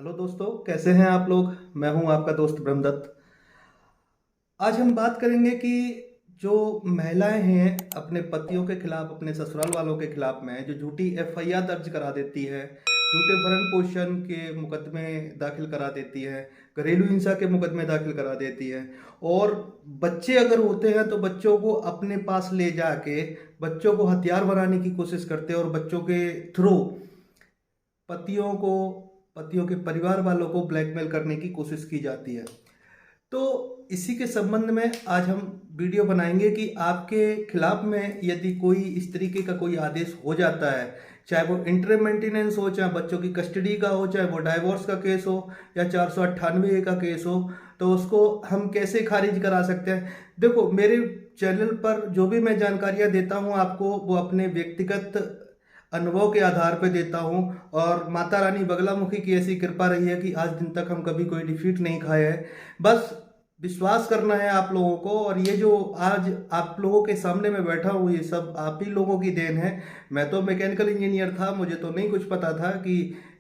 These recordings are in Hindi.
हेलो दोस्तों, कैसे हैं आप लोग। मैं हूं आपका दोस्त ब्रह्मदत्त। आज हम बात करेंगे कि जो महिलाएं हैं अपने पतियों के खिलाफ, अपने ससुराल वालों के खिलाफ में जो झूठी एफआईआर दर्ज करा देती है, झूठे भरण पोषण के मुकदमे दाखिल करा देती है, घरेलू हिंसा के मुकदमे दाखिल करा देती है, और बच्चे अगर होते हैं तो बच्चों को अपने पास ले जाके बच्चों को हथियार बनाने की कोशिश करते हैं और बच्चों के थ्रू पतियों को, पतियों के परिवार वालों को ब्लैकमेल करने की कोशिश की जाती है। तो इसी के संबंध में आज हम वीडियो बनाएंगे कि आपके खिलाफ में यदि कोई इस तरीके का कोई आदेश हो जाता है, चाहे वो इंटर मेंटेनेंस हो, चाहे बच्चों की कस्टडी का हो, चाहे वो डाइवोर्स का केस हो या 498 का केस हो, तो उसको हम कैसे खारिज करा सकते हैं। देखो, मेरे चैनल पर जो भी मैं जानकारियां देता हूं आपको, वो अपने व्यक्तिगत अनुभव के आधार पर देता हूं, और माता रानी बगलामुखी की ऐसी कृपा रही है कि आज दिन तक हम कभी कोई डिफीट नहीं खाए हैं। बस विश्वास करना है आप लोगों को, और ये जो आज आप लोगों के सामने मैं बैठा हूँ ये सब आप ही लोगों की देन है। मैं तो मैकेनिकल इंजीनियर था, मुझे तो नहीं कुछ पता था कि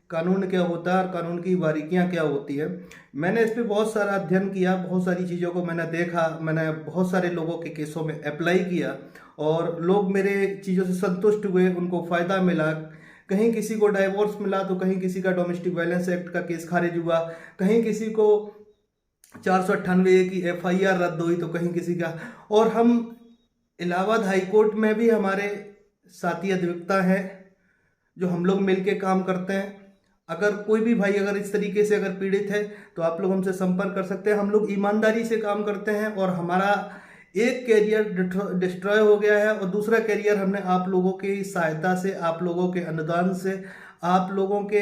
कानून क्या होता है और कानून की बारीकियां क्या होती है। मैंने इस पर बहुत सारा अध्ययन किया, बहुत सारी चीज़ों को मैंने देखा, मैंने बहुत सारे लोगों के केसों में अप्लाई किया और लोग मेरे चीज़ों से संतुष्ट हुए, उनको फ़ायदा मिला। कहीं किसी को डाइवोर्स मिला तो कहीं किसी का डोमेस्टिक वायलेंस एक्ट का केस खारिज हुआ, कहीं किसी को 498 की एफआईआर रद्द हुई, तो कहीं किसी का। और हम इलाहाबाद हाई कोर्ट में भी हमारे साथी अधिवक्ता हैं जो हम लोग मिलके काम करते हैं। अगर कोई भी भाई अगर इस तरीके से अगर पीड़ित है तो आप लोग हमसे संपर्क कर सकते हैं। हम लोग ईमानदारी से काम करते हैं और हमारा एक कैरियर डिस्ट्रॉय हो गया है और दूसरा कैरियर हमने आप लोगों की सहायता से, आप लोगों के अनुदान से, आप लोगों के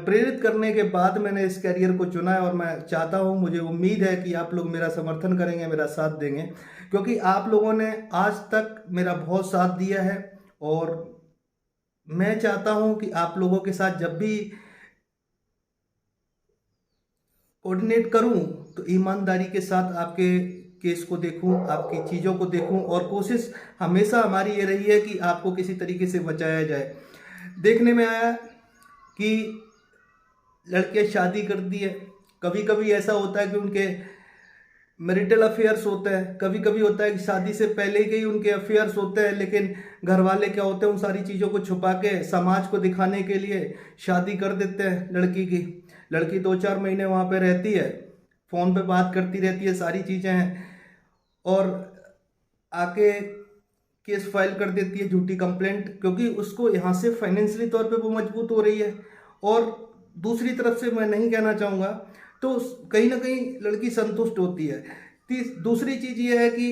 प्रेरित करने के बाद मैंने इस कैरियर को चुना है। और मैं चाहता हूं, मुझे उम्मीद है कि आप लोग मेरा समर्थन करेंगे, मेरा साथ देंगे, क्योंकि आप लोगों ने आज तक मेरा बहुत साथ दिया है। और मैं चाहता हूं कि आप लोगों के साथ जब भी कोऑर्डिनेट करूं तो ईमानदारी के साथ आपके केस को देखूं, आपकी चीज़ों को देखूं, और कोशिश हमेशा हमारी ये रही है कि आपको किसी तरीके से बचाया जाए। देखने में आया कि लड़के शादी कर दी है, कभी कभी ऐसा होता है कि उनके मैरिटल अफेयर्स होते हैं, कभी कभी होता है कि शादी से पहले के ही उनके अफेयर्स होते हैं, लेकिन घर वाले क्या होते हैं, उन सारी चीज़ों को छुपा के समाज को दिखाने के लिए शादी कर देते हैं लड़की की। लड़की 2-4 महीने वहाँ पे रहती है, फ़ोन पे बात करती रहती है, सारी चीज़ें हैं, और आके केस फाइल कर देती है, झूठी कंप्लेंट, क्योंकि उसको यहाँ से फाइनेंशियली तौर पे वो मजबूत हो रही है। और दूसरी तरफ से मैं नहीं कहना चाहूँगा, तो कहीं ना कहीं लड़की संतुष्ट होती है। दूसरी चीज़ ये है कि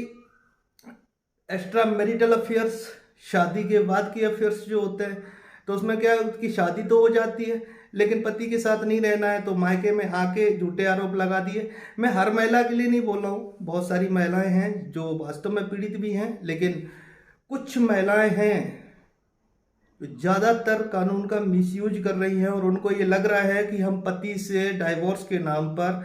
एक्स्ट्रा मैरिटल अफेयर्स, शादी के बाद के अफेयर्स जो होते हैं, तो उसमें क्या है, उसकी शादी तो हो जाती है लेकिन पति के साथ नहीं रहना है, तो मायके में आके झूठे आरोप लगा दिए। मैं हर महिला के लिए नहीं बोल रहा हूँ, बहुत सारी महिलाएं हैं जो वास्तव में पीड़ित भी हैं, लेकिन कुछ महिलाएं हैं जो ज़्यादातर कानून का मिसयूज कर रही हैं, और उनको ये लग रहा है कि हम पति से डाइवोर्स के नाम पर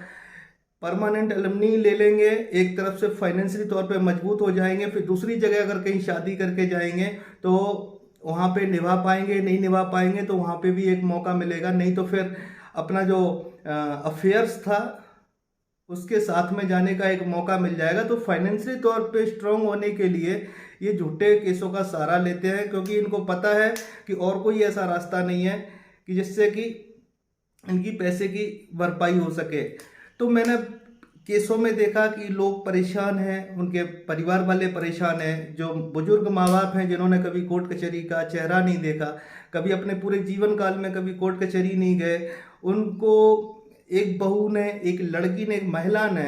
परमानेंट एलिमनी ले लेंगे, एक तरफ से फाइनेंशियली तौर पे मजबूत हो जाएंगे, फिर दूसरी जगह अगर कहीं शादी करके जाएंगे तो वहाँ पे निभा पाएंगे, नहीं निभा पाएंगे तो वहाँ पे भी एक मौका मिलेगा, नहीं तो फिर अपना जो अफेयर्स था उसके साथ में जाने का एक मौका मिल जाएगा। तो फाइनेंशियली तौर पे स्ट्रांग होने के लिए ये झूठे केसों का सहारा लेते हैं, क्योंकि इनको पता है कि और कोई ऐसा रास्ता नहीं है कि जिससे कि इनकी पैसे की भरपाई हो सके। तो मैंने केसों में देखा कि लोग परेशान हैं, उनके परिवार वाले परेशान हैं, जो बुजुर्ग माँ बाप हैं जिन्होंने कभी कोर्ट कचहरी का चेहरा नहीं देखा, कभी अपने पूरे जीवन काल में कभी कोर्ट कचहरी नहीं गए, उनको एक बहू ने, एक लड़की ने, एक महिला ने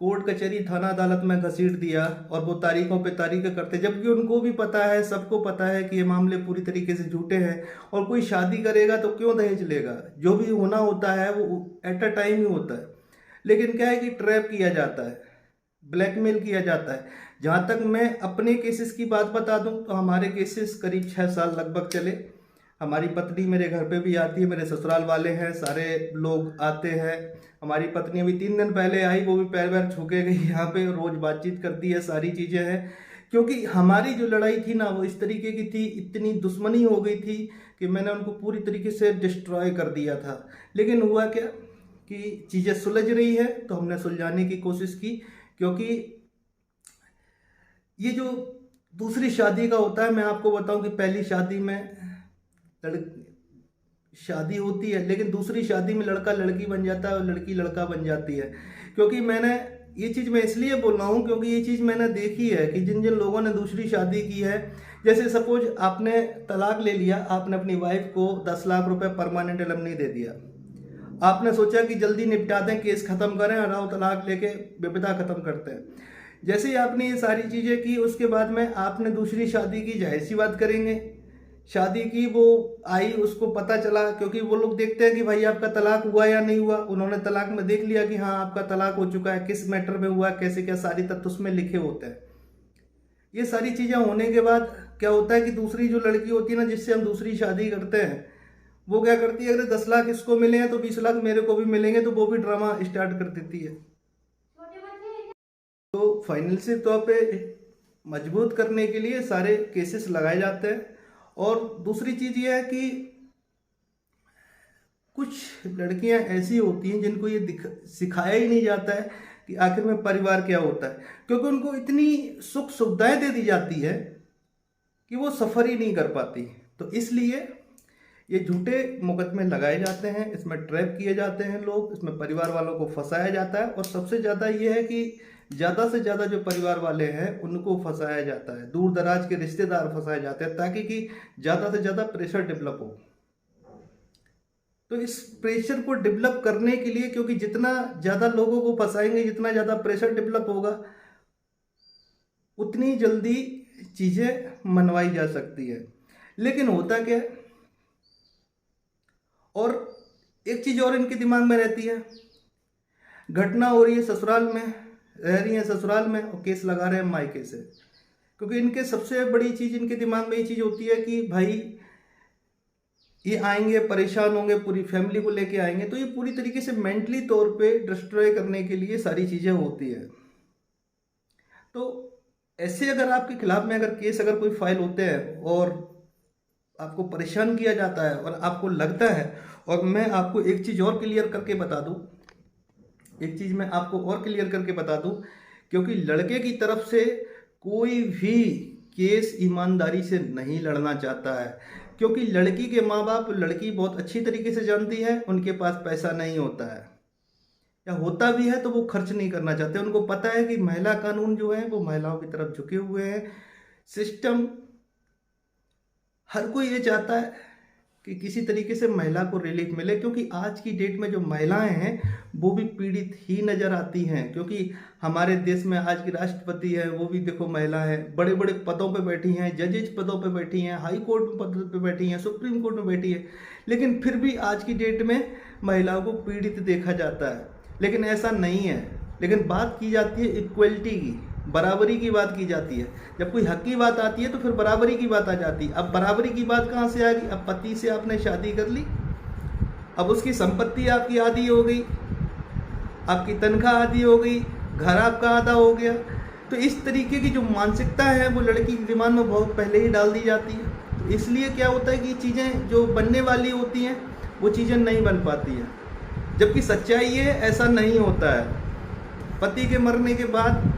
कोर्ट कचहरी थाना अदालत में घसीट दिया, और वो तारीखों पे तारीख करते, जबकि उनको भी पता है, सबको पता है कि ये मामले पूरी तरीके से झूठे हैं। और कोई शादी करेगा तो क्यों दहेज लेगा, जो भी होना होता है वो एट अ टाइम ही होता है, लेकिन क्या है कि ट्रैप किया जाता है, ब्लैकमेल किया जाता है। जहाँ तक मैं अपने केसेस की बात बता दूं तो हमारे केसेस करीब 6 साल लगभग चले। हमारी पत्नी मेरे घर पे भी आती है, मेरे ससुराल वाले हैं, सारे लोग आते हैं। हमारी पत्नी अभी 3 दिन पहले आई, वो भी पैर वैर छू के गई, यहाँ पे रोज बातचीत करती है, सारी चीज़ें हैं। क्योंकि हमारी जो लड़ाई थी ना वो इस तरीके की थी, इतनी दुश्मनी हो गई थी कि मैंने उनको पूरी तरीके से डिस्ट्रॉय कर दिया था। लेकिन हुआ क्या कि चीज़ें सुलझ रही है तो हमने सुलझाने की कोशिश की। क्योंकि ये जो दूसरी शादी का होता है, मैं आपको बताऊं कि पहली शादी में लड़ शादी होती है, लेकिन दूसरी शादी में लड़का लड़की बन जाता है और लड़की लड़का बन जाती है। क्योंकि मैंने ये चीज़ मैं इसलिए बोल रहा हूँ क्योंकि ये चीज़ मैंने देखी है कि जिन जिन लोगों ने दूसरी शादी की है, जैसे सपोज आपने तलाक ले लिया, आपने अपनी वाइफ को 10 लाख रुपए परमानेंट एलिमनी दे दिया, आपने सोचा कि जल्दी निपटा दें, केस खत्म करें और आओ तलाक लेके विपदा खत्म करते हैं। जैसे ही आपने ये सारी चीज़ें की, उसके बाद में आपने दूसरी शादी की, जाहिर सी बात करेंगे, शादी की, वो आई, उसको पता चला, क्योंकि वो लोग देखते हैं कि भाई आपका तलाक हुआ या नहीं हुआ। उन्होंने तलाक में देख लिया कि हाँ आपका तलाक हो चुका है, किस मैटर में हुआ, कैसे क्या, सारी तथ्य उसमें लिखे होते हैं। ये सारी चीज़ें होने के बाद क्या होता है कि दूसरी जो लड़की होती है ना, जिससे हम दूसरी शादी करते हैं, वो क्या करती है, अगर 10 लाख इसको मिले हैं तो 20 लाख मेरे को भी मिलेंगे, तो वो भी ड्रामा स्टार्ट कर देती है। तो फाइनेंशियल तौर पे मजबूत करने के लिए सारे केसेस लगाए जाते हैं। और दूसरी चीज़ ये है कि कुछ लड़कियां ऐसी होती हैं जिनको ये सिखाया ही नहीं जाता है कि आखिर में परिवार क्या होता है, क्योंकि उनको इतनी सुख सुविधाएं दे दी जाती है कि वो सफ़र ही नहीं कर पाती। तो इसलिए ये झूठे मुकदमे लगाए जाते हैं, इसमें ट्रैप किए जाते हैं लोग, इसमें परिवार वालों को फंसाया जाता है। और सबसे ज़्यादा ये है कि ज़्यादा से ज़्यादा जो परिवार वाले हैं उनको फंसाया जाता है, दूर दराज के रिश्तेदार फंसाए जाते हैं, ताकि कि ज़्यादा से ज़्यादा प्रेशर डेवलप हो। तो इस प्रेशर को डेवलप करने के लिए, क्योंकि जितना ज़्यादा लोगों को फंसाएंगे, जितना ज़्यादा प्रेशर डेवलप होगा, उतनी जल्दी चीज़ें मनवाई जा सकती है। लेकिन होता क्या है, और एक चीज़ और इनके दिमाग में रहती है, घटना हो रही है ससुराल में, रह रही है ससुराल में और केस लगा रहे हैं मायके से। क्योंकि इनके सबसे बड़ी चीज़, इनके दिमाग में ये चीज़ होती है कि भाई ये आएंगे, परेशान होंगे, पूरी फैमिली को लेके आएंगे, तो ये पूरी तरीके से मेंटली तौर पे डिस्ट्रॉय करने के लिए सारी चीज़ें होती है। तो ऐसे अगर आपके खिलाफ में अगर केस अगर कोई फाइल होते हैं और आपको परेशान किया जाता है और आपको लगता है, और मैं आपको एक चीज़ और क्लियर करके बता दूं, एक चीज़ मैं आपको और क्लियर करके बता दूं, क्योंकि लड़के की तरफ से कोई भी केस ईमानदारी से नहीं लड़ना चाहता है। क्योंकि लड़की के माँ बाप लड़की बहुत अच्छी तरीके से जानती है, उनके पास पैसा नहीं होता है, या होता भी है तो वो खर्च नहीं करना चाहते। उनको पता है कि महिला कानून जो है वो महिलाओं की तरफ झुके हुए हैं। सिस्टम, हर कोई ये चाहता है कि किसी तरीके से महिला को रिलीफ मिले, क्योंकि आज की डेट में जो महिलाएं हैं वो भी पीड़ित ही नजर आती हैं। क्योंकि हमारे देश में आज की राष्ट्रपति है वो भी देखो महिला है, बड़े बड़े पदों पे बैठी हैं, जजेज पदों पे बैठी हैं, हाई कोर्ट पदों पे बैठी हैं, सुप्रीम कोर्ट में बैठी है, लेकिन फिर भी आज की डेट में महिलाओं को पीड़ित देखा जाता है। लेकिन ऐसा नहीं है। लेकिन बात की जाती है इक्वलिटी की, बराबरी की बात की जाती है। जब कोई हक की बात आती है तो फिर बराबरी की बात आ जाती है। अब बराबरी की बात कहाँ से आ गई? अब पति से आपने शादी कर ली, अब उसकी संपत्ति आपकी आधी हो गई, आपकी तनख्वाह आधी हो गई, घर आपका आधा हो गया। तो इस तरीके की जो मानसिकता है वो लड़की के दिमाग में बहुत पहले ही डाल दी जाती है। तो इसलिए क्या होता है कि चीज़ें जो बनने वाली होती हैं वो चीज़ें नहीं बन पाती हैं। जबकि सच्चाई ये ऐसा नहीं होता है। पति के मरने के बाद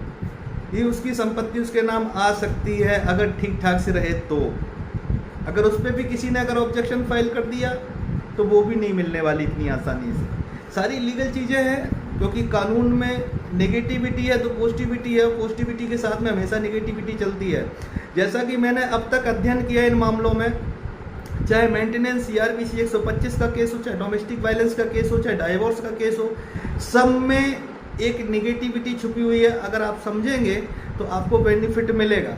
ही उसकी संपत्ति उसके नाम आ सकती है, अगर ठीक ठाक से रहे तो। अगर उस पर भी किसी ने अगर ऑब्जेक्शन फाइल कर दिया तो वो भी नहीं मिलने वाली इतनी आसानी से। सारी लीगल चीज़ें हैं, क्योंकि कानून में नेगेटिविटी है तो पॉजिटिविटी है, पॉजिटिविटी के साथ में हमेशा नेगेटिविटी चलती है। जैसा कि मैंने अब तक अध्ययन किया इन मामलों में, चाहे मेंटेनेंस CRPC 125 का केस हो, चाहे डोमेस्टिक वायलेंस का केस हो, चाहे डाइवोर्स का केस हो, सब में एक निगेटिविटी छुपी हुई है। अगर आप समझेंगे तो आपको बेनिफिट मिलेगा।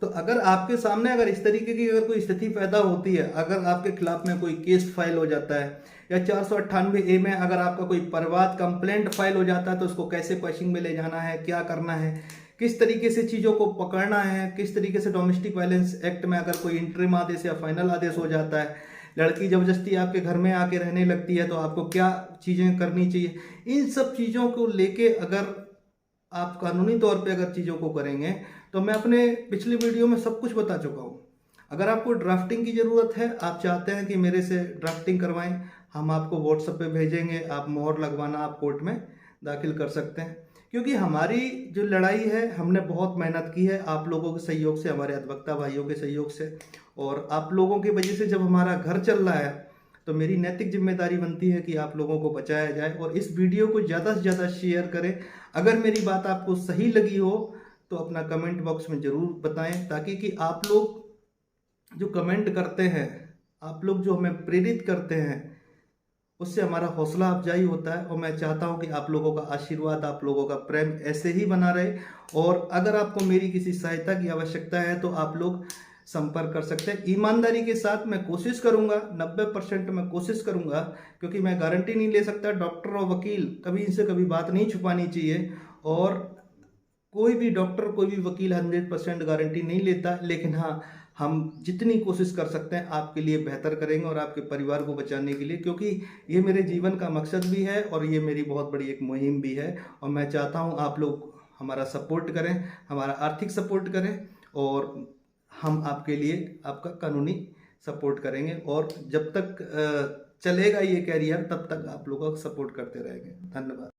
तो अगर आपके सामने अगर इस तरीके की अगर कोई स्थिति पैदा होती है, अगर आपके खिलाफ में कोई केस फाइल हो जाता है, या 498A में अगर आपका कोई परिवाद कंप्लेंट फाइल हो जाता है, तो उसको कैसे क्वेश्चनिंग में ले जाना है, क्या करना है, किस तरीके से चीज़ों को पकड़ना है, किस तरीके से डोमेस्टिक वायलेंस एक्ट में अगर कोई इंटरिम आदेश या फाइनल आदेश हो जाता है, लड़की जबरदस्ती आपके घर में आके रहने लगती है, तो आपको क्या चीज़ें करनी चाहिए, इन सब चीज़ों को लेके अगर आप कानूनी तौर पे अगर चीज़ों को करेंगे, तो मैं अपने पिछले वीडियो में सब कुछ बता चुका हूँ। अगर आपको ड्राफ्टिंग की ज़रूरत है, आप चाहते हैं कि मेरे से ड्राफ्टिंग करवाएं, हम आपको व्हाट्सएप पे भेजेंगे, आप मोहर लगवाना आप कोर्ट में दाखिल कर सकते हैं। क्योंकि हमारी जो लड़ाई है, हमने बहुत मेहनत की है आप लोगों के सहयोग से, हमारे अधिवक्ता भाइयों के सहयोग से, और आप लोगों की वजह से जब हमारा घर चल रहा है, तो मेरी नैतिक जिम्मेदारी बनती है कि आप लोगों को बचाया जाए। और इस वीडियो को ज़्यादा से ज़्यादा शेयर करें। अगर मेरी बात आपको सही लगी हो तो अपना कमेंट बॉक्स में ज़रूर बताएं, ताकि कि आप लोग जो कमेंट करते हैं, आप लोग जो हमें प्रेरित करते हैं, उससे हमारा हौसला अफजाई होता है। और मैं चाहता हूं कि आप लोगों का आशीर्वाद, आप लोगों का प्रेम ऐसे ही बना रहे। और अगर आपको मेरी किसी सहायता की आवश्यकता है तो आप लोग संपर्क कर सकते हैं। ईमानदारी के साथ मैं कोशिश करूंगा, 90% मैं कोशिश करूंगा, क्योंकि मैं गारंटी नहीं ले सकता। डॉक्टर और वकील कभी इनसे कभी बात नहीं छुपानी चाहिए। और कोई भी डॉक्टर, कोई भी वकील 100% गारंटी नहीं लेता, लेकिन हाँ, हम जितनी कोशिश कर सकते हैं आपके लिए बेहतर करेंगे और आपके परिवार को बचाने के लिए, क्योंकि ये मेरे जीवन का मकसद भी है और ये मेरी बहुत बड़ी एक मुहिम भी है। और मैं चाहता हूँ आप लोग हमारा सपोर्ट करें, हमारा आर्थिक सपोर्ट करें, और हम आपके लिए आपका कानूनी सपोर्ट करेंगे। और जब तक चलेगा ये कैरियर, तब तक आप लोगों का सपोर्ट करते रहेंगे। धन्यवाद।